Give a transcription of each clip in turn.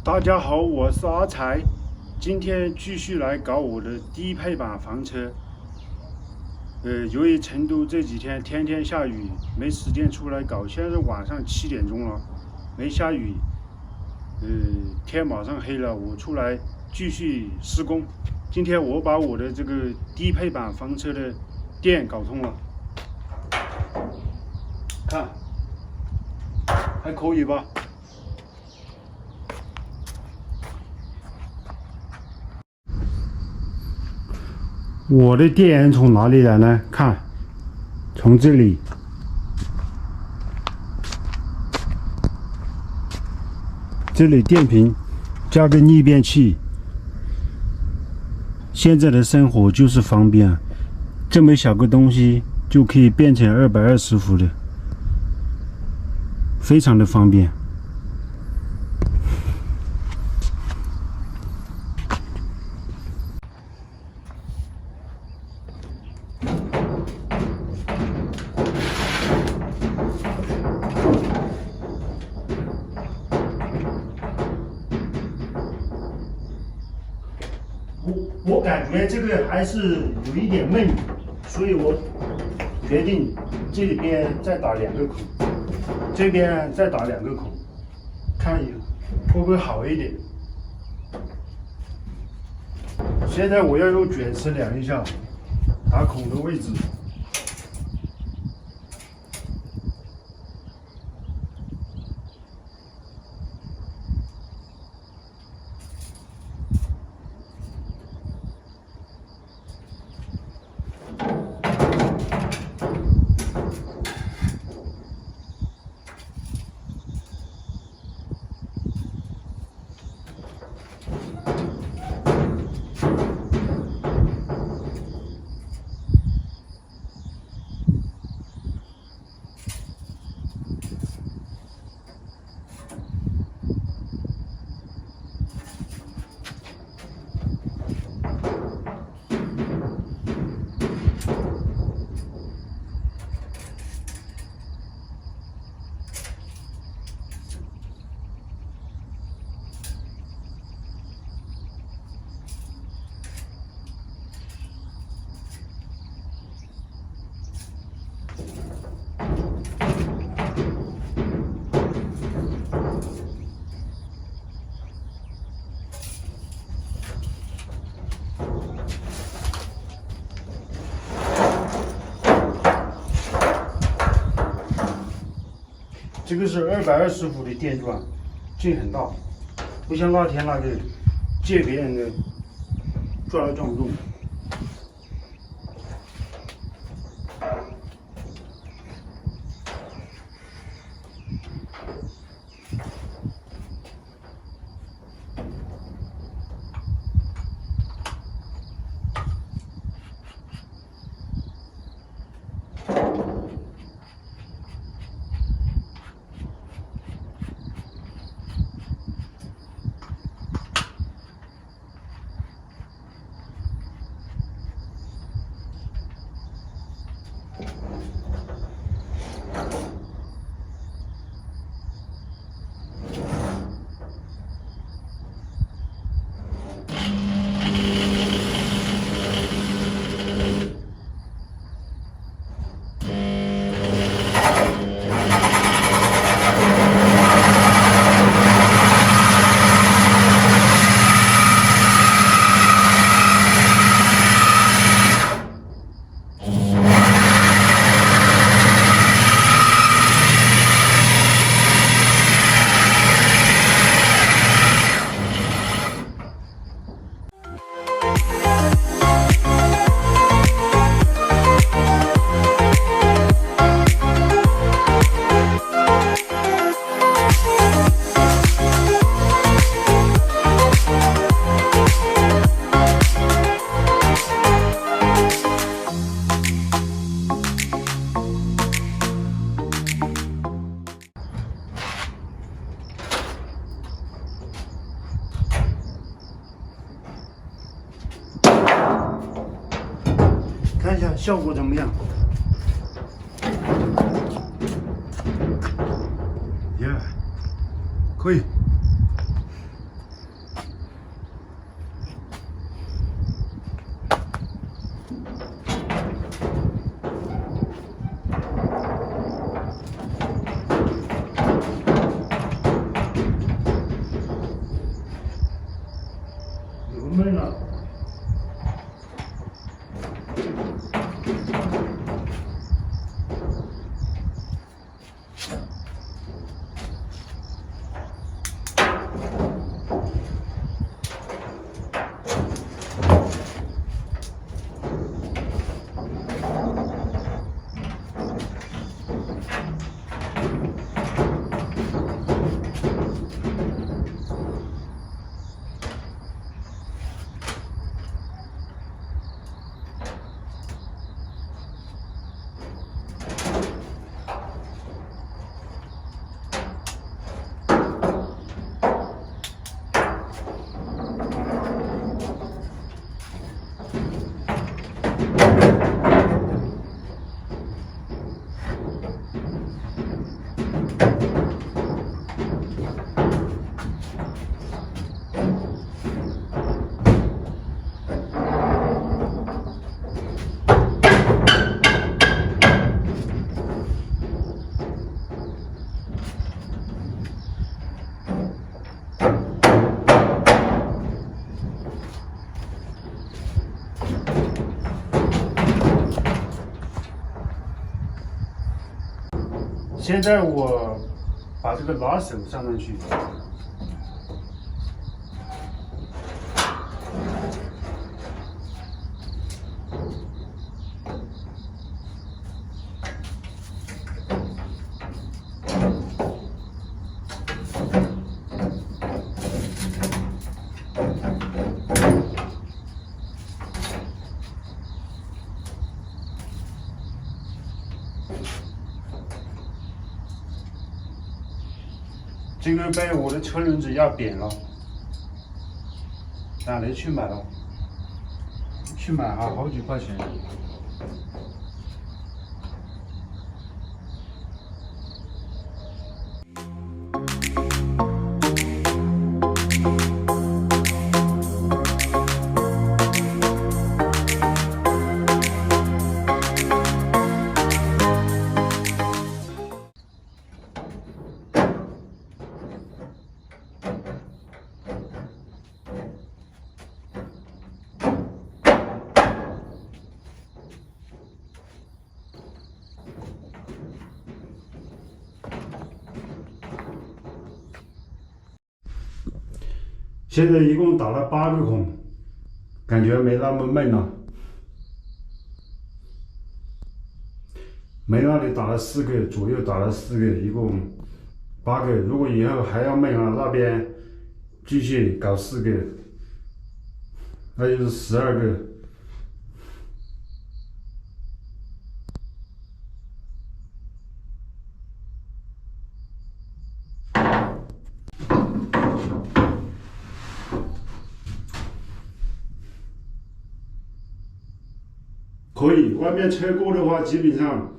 大家好，我是阿才，今天继续来搞我的低配版房车。由于成都这几天天天下雨，没时间出来搞。现在是晚上7点钟了，没下雨，天马上黑了，我出来继续施工。今天我把我的这个低配版房车的电搞通了，看，还可以吧？我的电源从哪里来呢？看，从这里，这里电瓶加个逆变器。现在的生活就是方便，这么小个东西就可以变成220伏的，非常的方便。我感觉这个还是有一点闷，所以我决定这里边再打2个孔，这边再打2个孔，看会不会好一点。现在我要用卷尺量一下打孔的位置。这个是220伏的电钻，劲很大，不像那天那个借别人的转来转不动。看一下效果怎么样？可以。现在我把这个拉手上去。这个被我的车轮子压扁了，哪里去买了？去买还好几块钱。现在一共打了8个孔，感觉没那么闷了。没那里打了4个，左右打了4个，一共8个。如果以后还要闷了，那边继续搞4个，那就是12个。可以，外面车过的话，基本上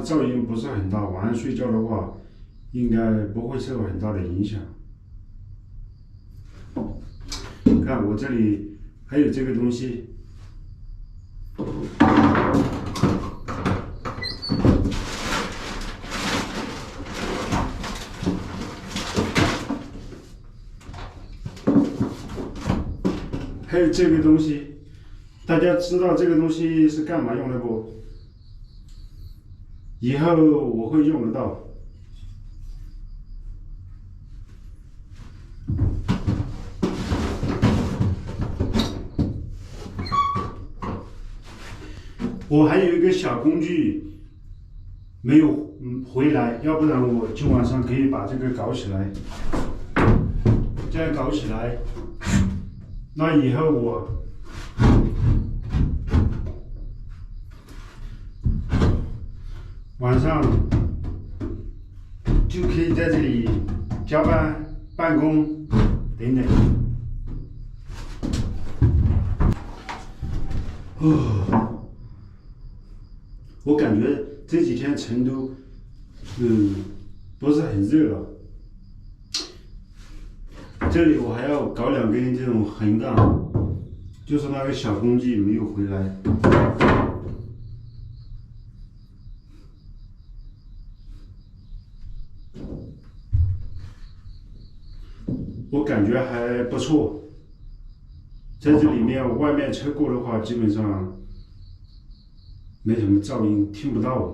噪音不是很大。晚上睡觉的话，应该不会受很大的影响。看我这里还有这个东西，还有这个东西。大家知道这个东西是干嘛用的不？以后我会用得到。我还有一个小工具没有回来，要不然我今晚上可以把这个搞起来。这样搞起来，那以后我晚上就可以在这里加班、办公等等。我感觉这几天成都，不是很热了。这里我还要搞2根这种横杠，就是那个小工具没有回来。我感觉还不错，在这里面外面车过的话，基本上没什么噪音，听不到。